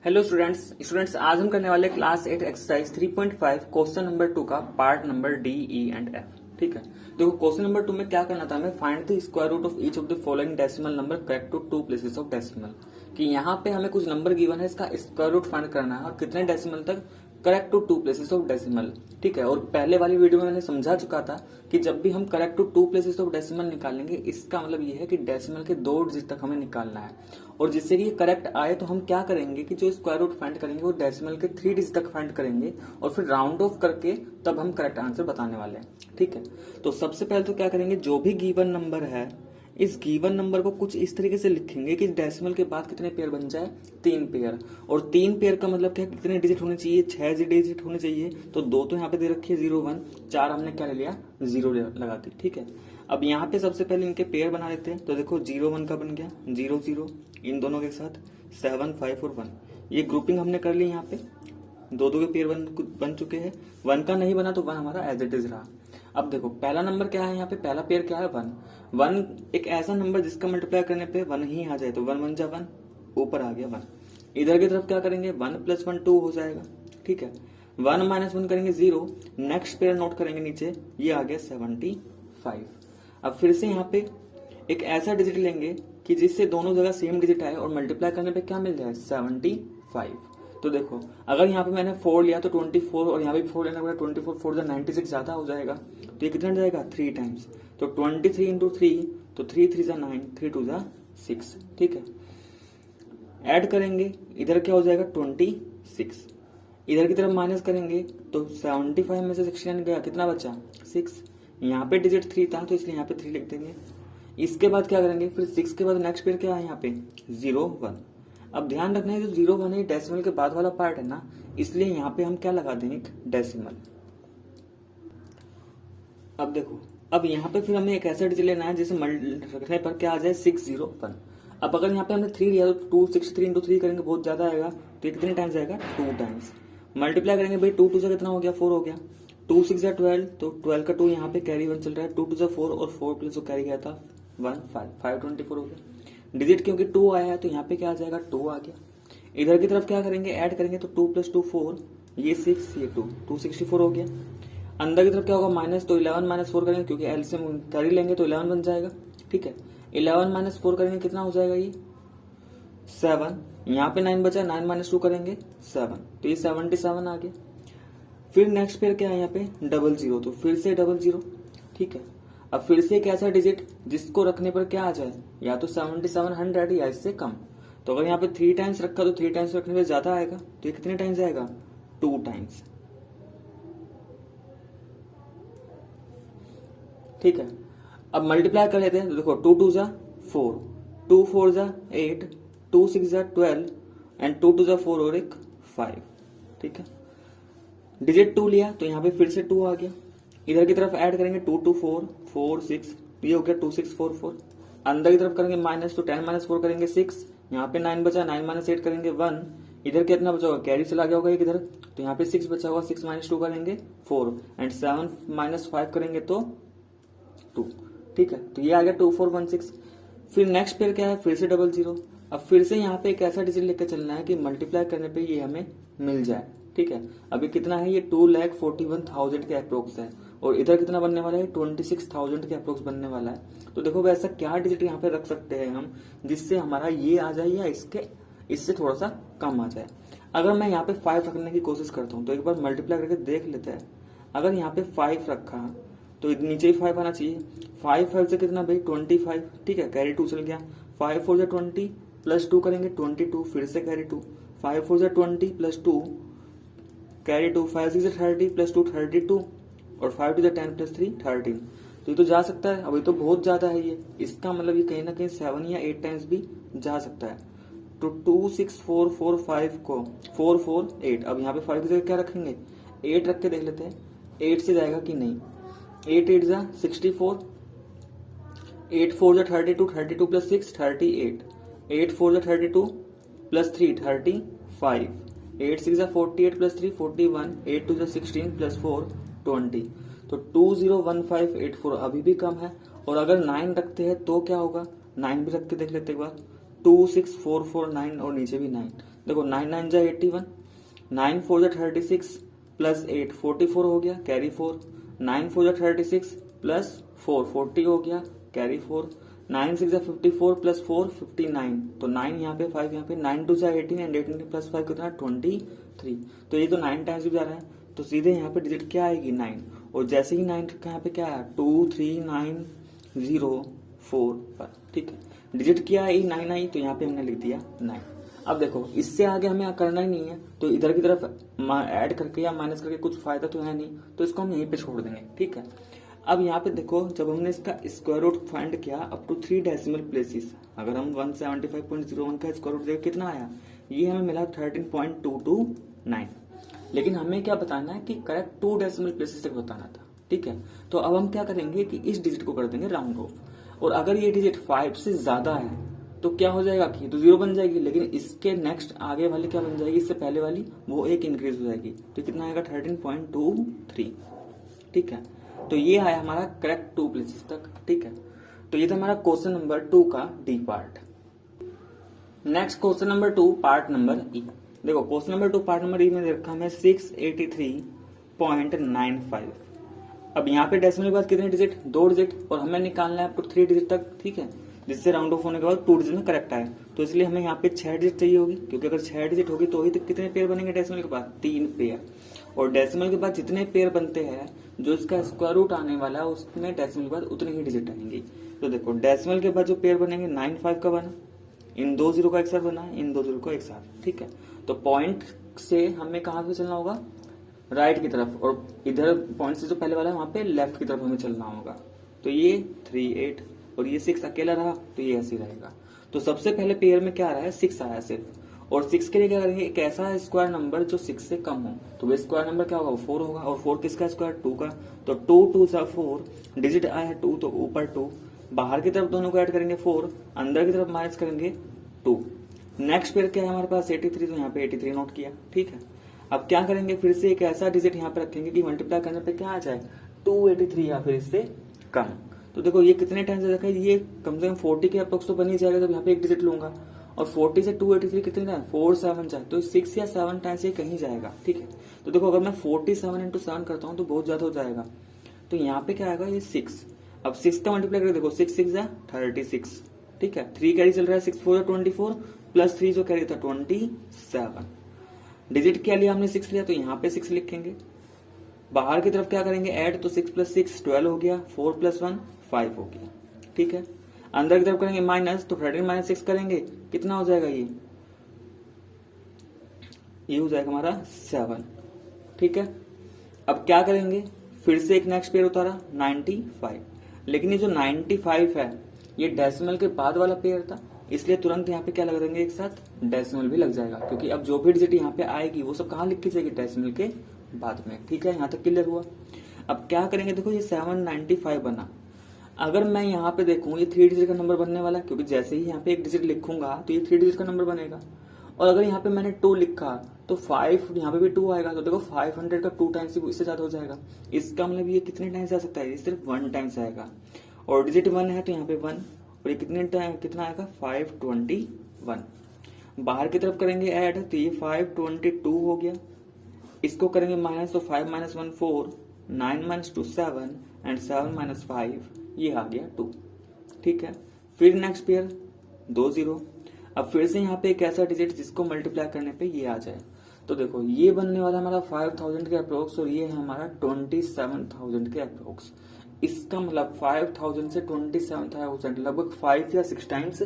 Hello students आज हम करने वाले क्लास 8 एक्सरसाइज 3.5 क्वेश्चन नंबर 2 का part number D E and F. ठीक है, देखो क्वेश्चन नंबर 2 में क्या करना था हमें, find the square root of each of the following decimal number correct to two places of decimal. कि यहाँ पे हमें कुछ नंबर गिवन है, इसका स्क्वायर रूट फाइंड करना है और कितने डेसिमल तक correct to two places of decimal. ठीक है, और पहले वाली वीडियो में मैंने समझा चुका था कि जब भी हम correct to two places of decimal निकालेंगे, इसका मतलब ये है कि डेसिमल के 2 डिजिट तक हमें निकालना है। और जिससे कि ये करेक्ट आए तो हम क्या करेंगे कि जो स्क्वायर रूट फाइंड करेंगे वो डेसिमल के 3 डिजिट तक फाइंड करेंगे और फिर राउंड ऑफ करके तब हम करेक्ट आंसर बताने वाले हैं। ठीक है, तो सबसे पहले तो क्या करेंगे, जो भी गिवन नंबर है इस गिवन नंबर को कुछ इस तरीके से लिखेंगे कि डेसिमल के बाद कितने पेयर बन जाए, 3 पेयर। और 3 पेयर का मतलब क्या, कितने डिजिट होने चाहिए, 6 डिजिट होने चाहिए। तो 2 तो यहाँ पे दे रखी है 0 1, 4 हमने क्या ले लिया, 0 लगा दी। ठीक है, अब यहाँ पे सबसे पहले इनके पेयर बना लेते हैं। तो देखो 0 1 का बन गया 0 0, इन दोनों के साथ 7 5 और 1, ये ग्रुपिंग हमने कर ली। यहाँ पे 2 के पेयर बन चुके हैं। 1 का नहीं बना तो 1 हमारा एज इट इज रहा। अब देखो पहला नंबर क्या है, यहाँ पे पहला पेयर क्या है, 1 1 एक ऐसा नंबर जिसका मल्टीप्लाई करने पे 1 ही आ जाए। तो 1 1 जा 1, ऊपर आ गया 1। इधर की तरफ क्या करेंगे, 1 + 1 2 हो जाएगा। ठीक है, 1 - 1 करेंगे 0, नेक्स्ट पेयर नोट करेंगे नीचे, ये आ गया 75। अब फिर से यहाँ पे एक ऐसा डिजिट लेंगे कि जिससे दोनों जगह सेम डिजिट आए और मल्टीप्लाई करने पे क्या मिल जाए, 75। तो देखो अगर यहाँ पे मैंने 4 लिया तो 24, और यहाँ पे 4 लेना पड़ेगा, 24 4 96 ज्यादा हो जाएगा। तो ये कितना जाएगा, 3 टाइम्स। तो 23 इंटू 3, तो 3 3 जा 9, 3 2 जा 6। ठीक है, ऐड करेंगे, इधर क्या हो जाएगा 26, इधर की तरफ माइनस करेंगे तो 75 में से 69 गया, कितना बचा 6। यहाँ पे डिजिट 3 था तो इसलिए यहाँ पे 3 लिख देंगे। इसके बाद क्या करेंगे, फिर 6 के बाद नेक्स्ट पेयर क्या है, यहाँ पे 0 1। अब ध्यान रखना है जो 0 1 है डेसिमल के बाद वाला पार्ट है ना, इसलिए यहाँ पे हम क्या लगा देंगे, डेसिमल। अब देखो, अब यहाँ पे फिर हमें एक ऐसा डिजिट लेना है जिसे रखने पर क्या आ जाए, 601। अब अगर यहाँ पे हमने 3 लिया तो 263 इंटू 3 करेंगे, बहुत ज्यादा आएगा। तो ये कितने टाइम्स आएगा, 2 टाइम्स। मल्टीप्लाई करेंगे भाई, 2 2 से कितना हो गया, 4 हो गया। 2 6 जा 12, तो 12 का 2 यहाँ पे कैरी 1 चल रहा है। 2 2 जा 4 और 4 प्लस जो कैरी गया था 1 5 5 24 हो गया। डिजिट क्योंकि 2 आया है तो यहाँ पे क्या आ जाएगा, 2 आ गया। इधर की तरफ क्या करेंगे, ऐड करेंगे, तो 2 + 2 4, ये 6 ये 2, 264 हो गया। अंदर की तरफ क्या होगा, माइनस, तो 11 - 4 करेंगे क्योंकि एलसीएम कैरी लेंगे तो 11 बन जाएगा। ठीक है, 11 - 4 करेंगे कितना हो जाएगा, ये 7। यहाँ पे 9 बचा, 9 - 2 करेंगे 7, तो ये 77 आ गया। फिर नेक्स्ट पेयर क्या है, यहाँ पे 00, तो फिर से 00। ठीक है, अब फिर से एक ऐसा डिजिट जिसको रखने पर क्या आ जाए, या तो 77 100 या इससे कम। तो अगर यहाँ पे 3 टाइम्स रखा तो 3 टाइम्स रखने पे ज्यादा आएगा। तो ये कितने टाइम्स आएगा, 2 टाइम्स। ठीक है, अब मल्टीप्लाई कर लेते हैं। तो देखो 2 2 जा 4, 2 4 जा 8, 2 6 जा 12 एंड 2 2 जा 4 और एक 5। ठीक है, डिजिट 2 लिया तो यहाँ पे फिर से 2 आ गया। इधर की तरफ ऐड करेंगे 2 2 4 4 6, ये हो गया 2 6 4 4। अंदर की तरफ करेंगे माइनस, तो 10 - 4 करेंगे 6। यहाँ पे 9 बचा, 9 - 8 करेंगे 1। इधर कितना बचा होगा, कैरी चला गया होगा एक इधर, तो यहाँ पे 6 बचा होगा, 6 - 2 करेंगे 4 एंड 7 - 5 करेंगे तो 2। ठीक है, तो ये आ गया 2416। फिर नेक्स्ट पेयर क्या है, फिर से 00। अब फिर से यहाँ पे एक ऐसा डिजिट लेकर चलना है कि मल्टीप्लाई करने पे ये हमें मिल जाए। ठीक है, अभी कितना है, ये 2,41,000 के अप्रोक्स है और इधर कितना बनने वाला है, 26,000 के अप्रोक्स बनने वाला है। तो देखो वैसा क्या डिजिट यहाँ पे रख सकते हैं हम जिससे हमारा ये आ जाए या इससे थोड़ा सा कम आ जाए। अगर मैं यहाँ पे 5 रखने की कोशिश करता हूँ तो एक बार मल्टीप्लाई करके देख लेते हैं। अगर यहाँ पे 5 रखा तो नीचे ही 5 आना चाहिए। 5 5 से कितना भाई, 25। ठीक है, कैरी 2 चल गया। 5 4 जा 20 + 2 करेंगे 22, फिर से कैरी 2। 5 4 जा 20 + 2 कैरी 2, 5 6 जा 30 + 2 32 और 5 2 जा 10 + 3 13। तो ये तो जा सकता है, अभी तो बहुत ज्यादा है ये। इसका मतलब ये कहीं ना कहीं 7 या 8 टाइम्स भी जा सकता है। तो 2 6 4 4 5 को 4 4 8। अब यहाँ पे 5 की जगह क्या रखेंगे, 8 रख के देख लेते हैं 8 से जाएगा कि नहीं। 8 8 जा 64, 8 4 जा 32, 32 + 6 38, 8 4 जा 32 + 3 35, 8 6 जा 48 + 3 41, 8 2 जा 16 + 4 20। तो 201584 अभी भी कम है। और अगर 9 रखते हैं तो क्या होगा, 9 भी रख के देख लेते एक बार, 2 6 4 4 9 और नीचे भी 9। देखो 9 9 जा 81, 9 4 जा 36 प्लस 8 44 हो गया, कैरी 4, 9 4 जा 36 प्लस 4 40 हो गया, कैरी 4, 9 6 जा 54 प्लस 4 59, तो 9 यहाँ पे 5 यहाँ पे, 9 2 जा 18 एंड 18 प्लस 5 कितना 23। तो ये तो 9 टाइम्स भी जा रहा है, तो सीधे यहाँ पे डिजिट क्या आएगी 9, और जैसे ही 9 यहाँ पे क्या है 2 3 9 0 4 पर, ठीक है। डिजिट क्या आई 9 आई, तो यहाँ पे हमने लिख दिया 9। अब देखो इससे आगे हमें करना ही नहीं है, तो इधर की तरफ ऐड करके या माइनस करके कुछ फायदा तो है नहीं, तो इसको हम यहीं पे छोड़ देंगे, ठीक है। अब यहाँ पे देखो जब हमने इसका स्क्वायर रूट फाइंड किया अप टू 3 डेसिमल प्लेसेस, अगर हम 175.01 का स्क्वायर रूट देखें कितना आया, ये हमें मिला 13.229, लेकिन हमें क्या बताना है कि करेक्ट 2 डेसिमल प्लेसेस तक बताना था, ठीक है। तो अब हम क्या करेंगे कि इस डिजिट को कर देंगे राउंड ऑफ, और अगर ये डिजिट 5 से ज्यादा है तो क्या हो जाएगा कि तो 0 बन जाएगी, लेकिन इसके नेक्स्ट आगे वाली क्या बन जाएगी, इससे पहले वाली वो एक इंक्रीज हो जाएगी, तो कितना आएगा 13.23, ठीक है। तो ये आया हमारा करेक्ट 2 प्लेसेस तक, ठीक है। तो ये था हमारा क्वेश्चन नंबर 2 का D part. Next question number 2 part number E. देखो question number 2 part number E में रखा हमें 683.95। अब यहाँ पे डेसिमल के बाद कितने डिजिट, 2 डिजिट, और हमें निकालना है अप टू 3 डिजिट तक, ठीक है, जिससे राउंड ऑफ होने के बाद 2 डिजिट में करेक्ट आए। तो इसलिए हमें यहाँ पे 6 डिजिट चाहिए होगी, क्योंकि अगर 6 डिजिट होगी तो ही तो कितने पेयर बनेंगे डेसिमल के बाद, 3 पेयर, और डेसिमल के बाद जितने पेयर बनते हैं जो इसका स्क्वायर रूट आने वाला है उसमें डेसिमल के बाद उतने ही डिजिट आएंगे। तो देखो डेसिमल के बाद जो पेयर बनेंगे 9 5 का बना, इन 2 0 का एक साथ बना, इन 2 0 का एक साथ, ठीक है। तो पॉइंट से हमें कहाँ पे चलना होगा, राइट की तरफ, और इधर पॉइंट से जो पहले वाला है वहां पे लेफ्ट की तरफ हमें चलना होगा। तो ये 3 8 और ये 6 अकेला रहा, तो ये ऐसे ही रहेगा। तो सबसे पहले पेयर में क्या आ रहा है 6 आया सिर्फ, और 6 के लिए क्या करेंगे, एक ऐसा स्क्वायर नंबर जो 6 से कम हो, तो वो स्क्वायर नंबर क्या होगा 4 होगा, और 4 किसका स्क्वायर 2 का, तो 2 2 सा 4, डिजिट आया है 2 तो ऊपर 2, बाहर की तरफ दोनों को ऐड करेंगे 4, अंदर की तरफ माइनस करेंगे 2। नेक्स्ट पेयर क्या है हमारे पास 83, तो यहाँ पे 83 नोट किया, ठीक है। अब क्या करेंगे, फिर से एक ऐसा डिजिट यहाँ पे रखेंगे कि मल्टीप्लाई करने पे क्या आ जाए 283 या फिर इससे कम। तो देखो ये कितने टाइम्स रखा है, ये कम से कम 40 के अप्रोक्स तो बन ही जाएगा, जब यहाँ पे एक डिजिट लूंगा, और 40 से 283 कितने टाइम 4 7 जाए, तो 6 या 7 टाइम्स ये कहीं जाएगा, ठीक है। तो देखो अगर मैं 47 इंटू 7 करता हूँ तो बहुत ज्यादा हो जाएगा, तो यहाँ पे क्या आएगा ये 6। अब 6 का मल्टीप्लाई करके देखो 6 6 जा 36, ठीक है। 3 कैरी चल रहा है, 6 4 जा 24 प्लस 3 जो कैरी था 27। डिजिट क्या लिया हमने 6 लिया, तो यहाँ पे 6 लिखेंगे। बाहर की तरफ क्या करेंगे ऐड, तो 6 प्लस 6 12 हो गया, 4 प्लस 1 5 हो गया, ठीक है। अंदर की तरफ करेंगे माइनस, तो 13 माइनस 6 करेंगे कितना हो जाएगा, ये हो जाएगा हमारा 7, ठीक है। अब क्या करेंगे, फिर से एक नेक्स्ट पेयर उतारा 95, लेकिन ये जो 95 है ये डेसिमल के बाद वाला पेयर था, इसलिए तुरंत यहाँ पे क्या लगा देंगे एक साथ डेसिमल भी लग जाएगा, क्योंकि अब जो भी डिजिट यहाँ पे आएगी वो सब कहाँ लिखी जाएगी डेसिमल के बाद में, ठीक है। यहाँ तक क्लियर हुआ। अब क्या करेंगे, देखो ये 795 बना, अगर मैं यहाँ पे देखूं ये 3 डिजिट का नंबर बनने वाला है, क्योंकि जैसे ही यहाँ पे एक डिजिट लिखूंगा तो ये 3 डिजिट का नंबर बनेगा, और अगर यहाँ पे मैंने 2 लिखा तो 5 यहाँ पे भी 2 आएगा, तो देखो 500 का 2 टाइम्स इससे ज्यादा हो जाएगा। इसका मतलब ये कितने टाइम्स आ सकता है, ये सिर्फ 1 टाइम्स आएगा, और डिजिट 1 है तो यहाँ पे 1, और ये कितना आएगा 521। बाहर की तरफ करेंगे ऐड, तो ये 522 हो गया, इसको करेंगे माइनस, तो 5 माइनस 1 4, 9 माइनस 2 7 एंड 7 माइनस 5 ये आ गया 2, ठीक है। फिर नेक्स्ट पेयर 2 0। अब फिर से यहाँ पे एक ऐसा डिजिट जिसको मल्टीप्लाई करने पे ये आ जाए, तो देखो ये बनने वाला हमारा 5000 के अप्रोक्स, और ये है हमारा 27000 के अप्रोक्स। इसका मतलब 5000 से 27000 लगभग 5 या 6 टाइम्स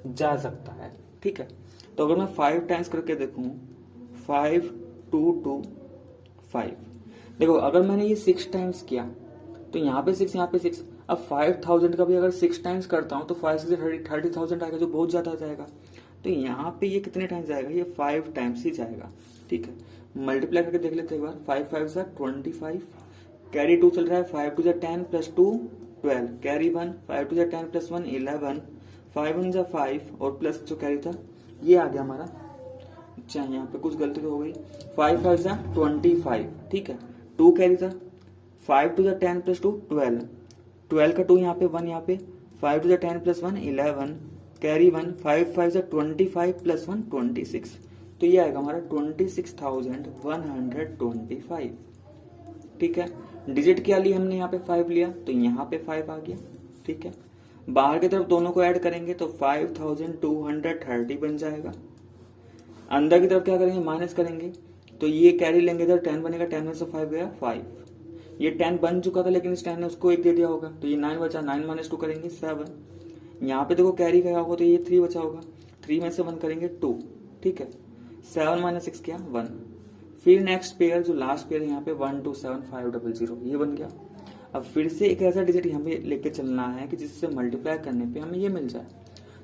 जा सकता है, ठीक है। तो अगर मैं 5 टाइम्स करके देखूं 5 2 2 5, देखो अगर मैंने ये 6 टाइम्स किया तो यहाँ पे 6 यहाँ पे 6, अब 5000 का भी अगर 6 टाइम्स करता हूँ तो 5 से 30,000 आएगा, जो बहुत ज्यादा जाएगा। तो यहाँ पे ये कितने टाइम्स जाएगा, ये 5 टाइम्स ही जाएगा, ठीक है। मल्टीप्लाई करके देख लेते हैं एक बार, 5 5 जा 25, कैरी 2 चल रहा है, 5 2 जा 10 प्लस 2 12, कैरी 1, 5 2 जा 10 प्लस 1 11, 5 1 जा 5 और प्लस जो कैरी था ये आ गया हमारा। अच्छा यहाँ पे कुछ गलती तो हो गई, 5 5 जा 25, ठीक है। 2 कैरी था, 5 2 जा 10 प्लस 2 12, 12 का 2 यहाँ पे 1 यहाँ पे, 5 2 जा 10 प्लस 1 11, कैरी 1, 5 5 जा 25 प्लस 1 26, तो ये आएगा हमारा 26,125। ठीक है, डिजिट क्या लिया हमने यहाँ पे 5 लिया, तो यहाँ पे 5 आ गया। ठीक है, बाहर की तरफ दोनों को ऐड करेंगे तो 5230 बन जाएगा। अंदर की तरफ क्या करेंगे, माइनस करेंगे, तो ये कैरी लेंगे इधर 10 बनेगा, 10 में से 5 गया 5। ये 10 बन चुका था लेकिन इस 10 ने उसको 1 दे दिया होगा, तो ये 9 बचा, 9 माइनस 2 करेंगे 7। यहाँ पे देखो कैरी गया होगा तो ये 3 बचा होगा, 3 में से 1 करेंगे 2। ठीक है, 7 माइनस 6 क्या 1। फिर नेक्स्ट पेयर जो लास्ट पेयर यहाँ पे 127500 ये बन गया। अब फिर से एक ऐसा डिजिट यहाँ पे लेके चलना है कि जिससे मल्टीप्लाई करने पे हमें ये मिल जाए।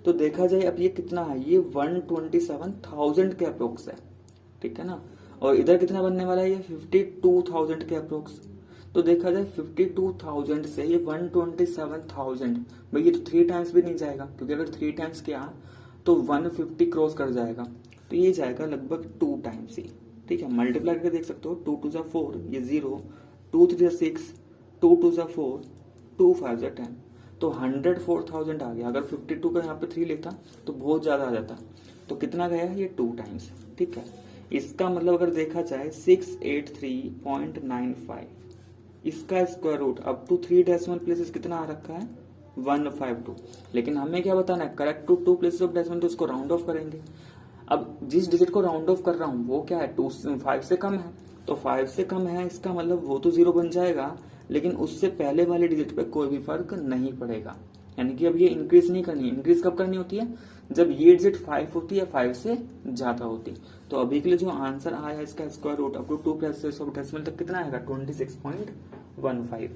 तो देखा जाए अब ये कितना है, ये 127,000 के अप्रोक्स है। ठीक है ना, और इधर कितना बनने वाला है, ये 52,000 के अप्रोक्स। तो देखा जाए 52,000 से ये 127,000, भाई ये तो 3 टाइम्स भी नहीं जाएगा, क्योंकि अगर 3 टाइम्स किया तो 150 क्रॉस कर जाएगा, तो ये जाएगा लगभग 2 टाइम्स ही। ठीक है, मल्टीप्लाई करके देख सकते हो, 2 2 जा 4 ये 0, 2 3 जा 6, 2 2 जा 4, 2 5 जा 10, तो 104,000 आ गया। अगर 52 का यहाँ पे 3 लेता तो बहुत ज्यादा आ जाता, तो कितना गया ये 2 टाइम्स। ठीक है, इसका मतलब अगर देखा जाए 683.95, इसका square root up to 3 decimal places कितना आ रखा है 152। लेकिन हमें क्या बताना है, correct to 2 places of decimal, तो इसको राउंड ऑफ करेंगे। अब जिस डिजिट को राउंड ऑफ कर रहा हूं वो क्या है 5 से कम है, तो 5 से कम है इसका मतलब वो तो 0 बन जाएगा, लेकिन उससे पहले वाले डिजिट पे कोई भी फर्क नहीं पड़ेगा। यानी कि अब ये इंक्रीज नहीं करनी है। इंक्रीज कब करनी होती है, जब ये डिजिट 5 होती है, 5 से ज्यादा होती। तो अभी के लिए जो आंसर आया है इसका square root up to 2 places of decimal तक कितना आएगा 26.15।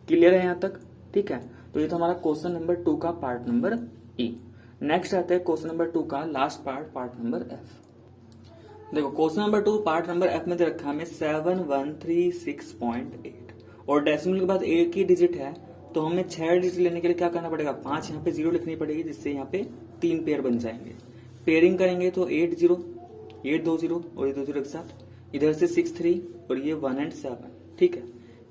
क्लियर है यहाँ तक। ठीक है, तो ये तो हमारा क्वेश्चन नंबर 2 का पार्ट नंबर ई। नेक्स्ट आता है क्वेश्चन नंबर 2 का last part, part number F. देखो question number 2 part number F में दे रखा हमें 7136.8 और डेसिमल के बाद एक ही डिजिट है, तो हमें 6 डिजिट लेने के लिए क्या करना पड़ेगा, 5 यहाँ पे 0 लिखनी पड़ेगी, जिससे यहाँ पे 3 पेयर बन जाएंगे। पेयरिंग करेंगे तो 8 0 8 2 0 और ये 2 0 एक साथ, इधर से 6 3 और ये 1 and 7। ठीक है,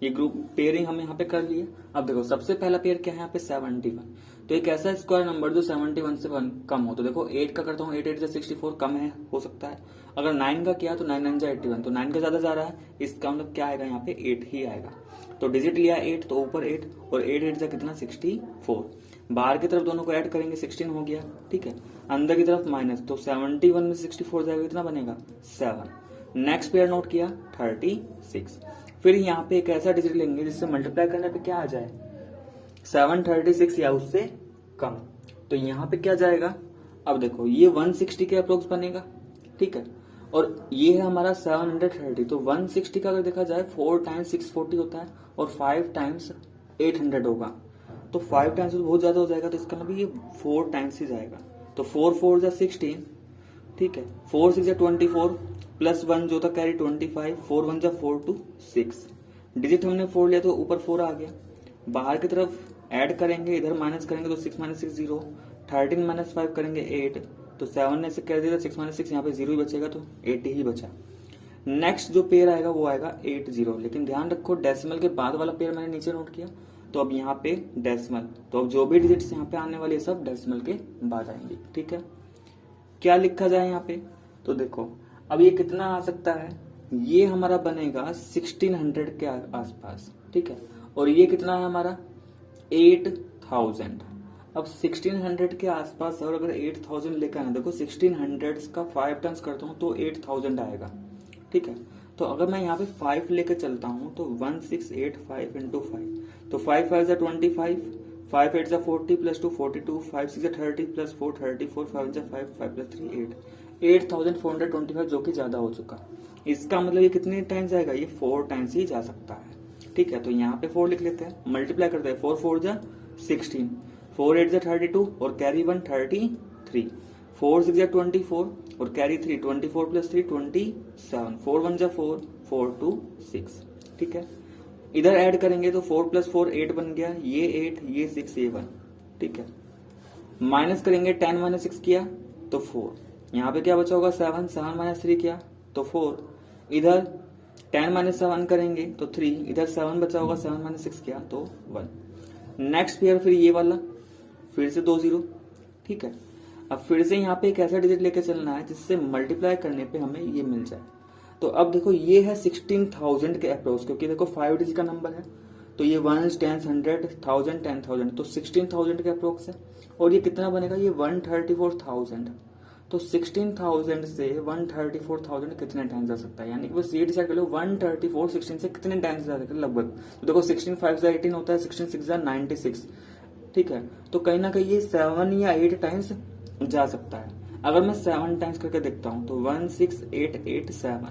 ये ग्रुप पेयरिंग हमने यहाँ पे कर लिया। अब देखो सबसे पहला पेयर क्या है यहाँ पे 71, तो एक ऐसा स्क्वायर नंबर जो 71 से कम हो। तो देखो 8 का करता हूँ, 8 8 64 कम है, हो सकता है। अगर 9 का किया तो 9 9 जा 81, तो 9 का ज्यादा जा रहा है, इसका मतलब क्या आएगा यहाँ पे 8 ही आएगा। तो डिजिट लिया 8 तो ऊपर 8 और 8 8 जा कितना 64। बाहर की तरफ दोनों को ऐड करेंगे 16 हो गया। ठीक है, अंदर की तरफ माइनस, तो 71 में 64 जाएगा कितना बनेगा 7। नेक्स्ट पेयर नोट किया 36। फिर यहाँ पे एक ऐसा डिजिट लेंगे जिससे मल्टीप्लाई करने पे क्या आ जाए 736 या उससे कम, तो यहाँ पे क्या जाएगा। अब देखो ये 160 के अप्रोक्स बनेगा। ठीक है, और ये है हमारा 730, तो 160 का अगर देखा जाए 4 टाइम्स 640 होता है और 5 टाइम्स 800 होगा, तो 5 टाइम्स तो बहुत ज्यादा हो जाएगा, तो इसका मतलब ये 4 टाइम्स ही जाएगा। तो 4 4 जा 16। ठीक है, 4 6 जा 24 प्लस 1 जो था कैरी 25, 4 1 जा 4 2 6। डिजिट हमने 4 लिया तो ऊपर 4 आ गया। बाहर की तरफ ऐड करेंगे, इधर माइनस करेंगे तो 6 माइनस 6 0, 13 माइनस 5 करेंगे 8, तो 7 ने से कर दिया 6 माइनस 6 यहाँ पे 0 ही बचेगा, तो 80 ही बचा। नेक्स्ट जो पेयर आएगा वो आएगा 80, लेकिन ध्यान रखो डेसिमल के बाद वाला पेयर मैंने नीचे नोट किया, तो अब यहाँ पे डेसिमल, तो अब जो भी डिजिट्स यहाँ पे आने वाले सब डेसिमल के बाद आएंगे। ठीक है, क्या लिखा जाए यहाँ पे, तो देखो अब ये कितना आ सकता है, ये हमारा बनेगा 1600 के आसपास। ठीक है, और ये कितना है हमारा 8000। अब 1600 के आसपास है और अगर 8000 लेकर आना, देखो 1600 का 5 टाइम्स करता हूँ तो 8000 आएगा। ठीक है, तो अगर मैं यहाँ पे 5 लेकर चलता हूँ तो 1685 इंटू 5, तो 5 5 जा 25, 5 8 जा 40 प्लस 2 42, 5 6 जा 30 प्लस 4 34, 5 जा 5 5 प्लस 3 8, 8425, जो कि ज्यादा हो चुका। इसका मतलब ये कितने टाइम्स आएगा, ये 4 टाइम्स ही जा सकता है। ठीक है, तो यहाँ पे 4 लिख लेते हैं, मल्टीप्लाई करते हैं, 4 4 जा 16, 4 8 जा 32 और कैरी 1 33, 4 6 जा 24 और कैरी 3 24 प्लस 3 27, 4 1 जा 4 4 2 6। ठीक है, इधर ऐड करेंगे तो 4 प्लस 4 8 बन गया, ये 8 ये 6 ये 1। ठीक है, माइनस करेंगे 10 माइनस 6 किया तो 4, यहाँ पे क्या बचा होगा 7, 7 माइनस 3 किया तो 4, इधर 10 माइनस 7 करेंगे तो 3, इधर 7 बचा होगा, 7 माइनस 6 किया तो 1। नेक्स्ट पेयर फिर ये वाला, फिर से 2 0। ठीक है, अब फिर से यहाँ पे एक ऐसा डिजिट लेके चलना है जिससे मल्टीप्लाई करने पे हमें ये मिल जाए। तो अब देखो ये है 16,000 के अप्रोक्स, क्योंकि देखो 5 डिजिट का नंबर है, तो ये 1 10 100 1000 10,000, तो 16,000 के अप्रोक्स है। और ये कितना बनेगा, ये 134,000। तो 16,000 से 134,000 कितने टाइम्स जा सकता है, यानी कि बस ये डिसाइड कर लो 134 16 से कितने टाइम्स जा सकता है लगभग। तो देखो 16 5 18 होता है, 16 6 96, ठीक है। तो कहीं ना कहीं ये 7 या 8 टाइम्स जा सकता है। अगर मैं 7 टाइम्स करके देखता हूं तो 16887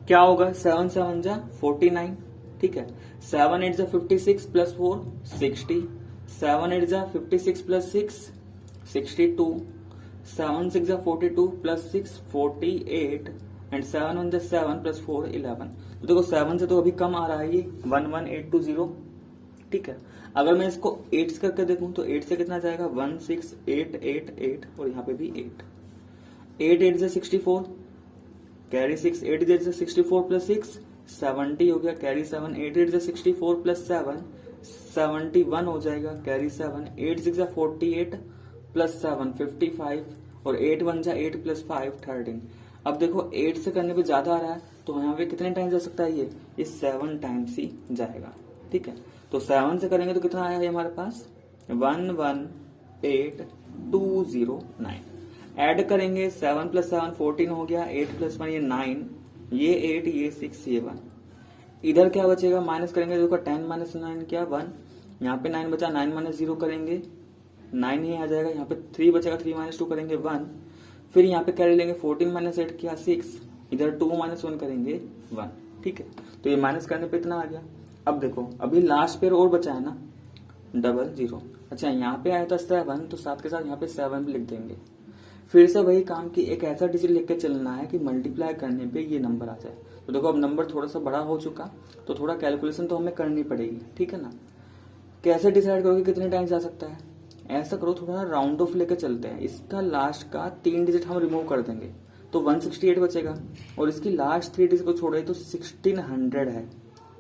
क्या होगा, 7 7 जा 49, ठीक है। 7 8 जा 56 प्लस 4 60, 7 8 जा 56 प्लस 6 62, 7 6 जा 42 प्लस 6 48 एंड 7 1 जा 7 प्लस 4 11। तो देखो 7 से तो अभी कम आ रहा है ये 11820, ठीक है। अगर मैं इसको 8 से करके देखूं तो 8 से कितना जाएगा 16888 और यहाँ पे भी 8 8 8 से 64 कैरी 6 8 8 से 64 प्लस 6 70 हो गया, कैरी 7 8 8 से 64 प्लस 7 71 हो जाएगा, कैरी 7 8 6 जा 48 प्लस 7 55 और 8 1 जा 8 प्लस 5 13। अब देखो 8 से करने पे ज्यादा आ रहा है, तो यहाँ पे कितने टाइम्स जा सकता है ये 7 टाइम्स ही जाएगा, ठीक है। तो 7 से करेंगे तो कितना आया है हमारे पास 118,209। ऐड करेंगे 7 प्लस 7 14 हो गया, 8 प्लस 1 ये 9, ये 8 ये 6 ये 1। इधर क्या बचेगा, माइनस करेंगे, देखो 10 माइनस 9 क्या 1, यहाँ पे 9 बचा, 9 माइनस 0 करेंगे 9 ही आ जाएगा, यहाँ पे 3 बचेगा, 3 माइनस 2 करेंगे 1, फिर यहाँ पे कैरी लेंगे 14 माइनस 8 क्या 6, इधर 2 माइनस 1 करेंगे 1, ठीक है। तो ये माइनस करने पे इतना आ गया। अब देखो अभी लास्ट पेयर और बचा है ना 00, अच्छा यहाँ पे आया था 7, तो 7 के साथ यहाँ पे 7 भी लिख देंगे। फिर से वही काम की एक ऐसा डिजिट लिख के चलना है कि मल्टीप्लाई करने पे ये नंबर आ जाए। तो देखो अब नंबर थोड़ा सा बड़ा हो चुका, तो थोड़ा कैलकुलेशन तो हमें करनी पड़ेगी, ठीक है ना। कैसे डिसाइड करोगे कितने टाइम जा सकता है, ऐसा करो थोड़ा राउंड ऑफ लेके चलते हैं। इसका लास्ट का 3 डिजिट हम रिमूव कर देंगे तो 168 बचेगा, और इसकी लास्ट 3 डिजिट को छोड़े तो 1600 है,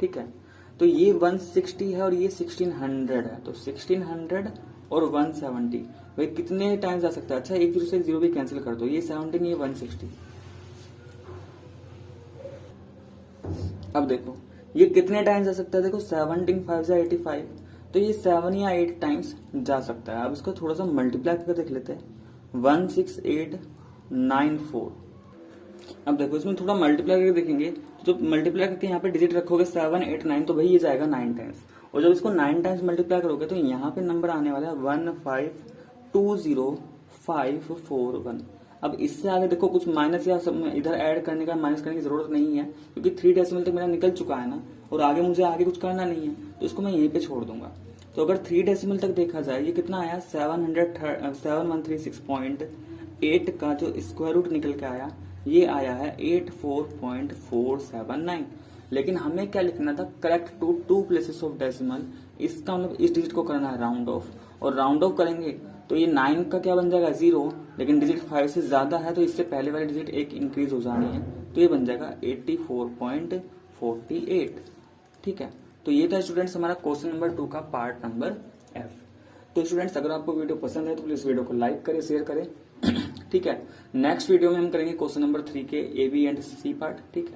ठीक है। तो ये 160 है और ये 1600 है, तो 1600 और 170 भाई कितने टाइम्स आ सकता है। अच्छा एक 0 से 0 भी कैंसिल कर दो, ये 17 ये 160। अब देखो ये कितने टाइम्स आ सकता है, देखो 17 5 जा 85, तो ये 7 या 8 टाइम्स जा सकता है। अब इसको थोड़ा सा मल्टीप्लाई करके देख लेते हैं 16894। अब देखो इसमें थोड़ा मल्टीप्लाई करके देखेंगे, तो जब मल्टीप्लाई करके यहाँ पे डिजिट रखोगे 7 8 9, तो भाई ये जाएगा 9 टाइम्स, और जब इसको 9 टाइम्स मल्टीप्लाई करोगे तो यहाँ पे नंबर आने वाला है 1520541। अब इससे आगे देखो कुछ माइनस या इधर ऐड करने का माइनस करने की जरूरत नहीं है, क्योंकि 3 डेसिमल तक मेरा निकल चुका है ना, और आगे मुझे आगे कुछ करना नहीं है, तो इसको मैं यहीं पे छोड़ दूंगा। तो अगर 3 डेसिमल तक देखा जाए ये कितना आया 7136.8 का जो स्क्वायर रूट निकल के आया, ये आया है 84.479। लेकिन हमें क्या लिखना था, correct to 2 places of decimal. इसका मतलब इस डिजिट को करना है राउंड ऑफ, और राउंड ऑफ करेंगे तो ये 9 का क्या बन जाएगा 0, लेकिन डिजिट 5 से ज्यादा है तो इससे पहले वाली डिजिट एक इंक्रीज हो जानी है, तो ये बन जाएगा 84.48, ठीक है। तो ये था स्टूडेंट्स हमारा क्वेश्चन नंबर 2 का पार्ट नंबर F। तो स्टूडेंट्स अगर आपको वीडियो पसंद है तो प्लीज वीडियो को लाइक करें, शेयर करें, ठीक है। नेक्स्ट वीडियो में हम करेंगे क्वेश्चन नंबर 3 के A B and C part, ठीक है।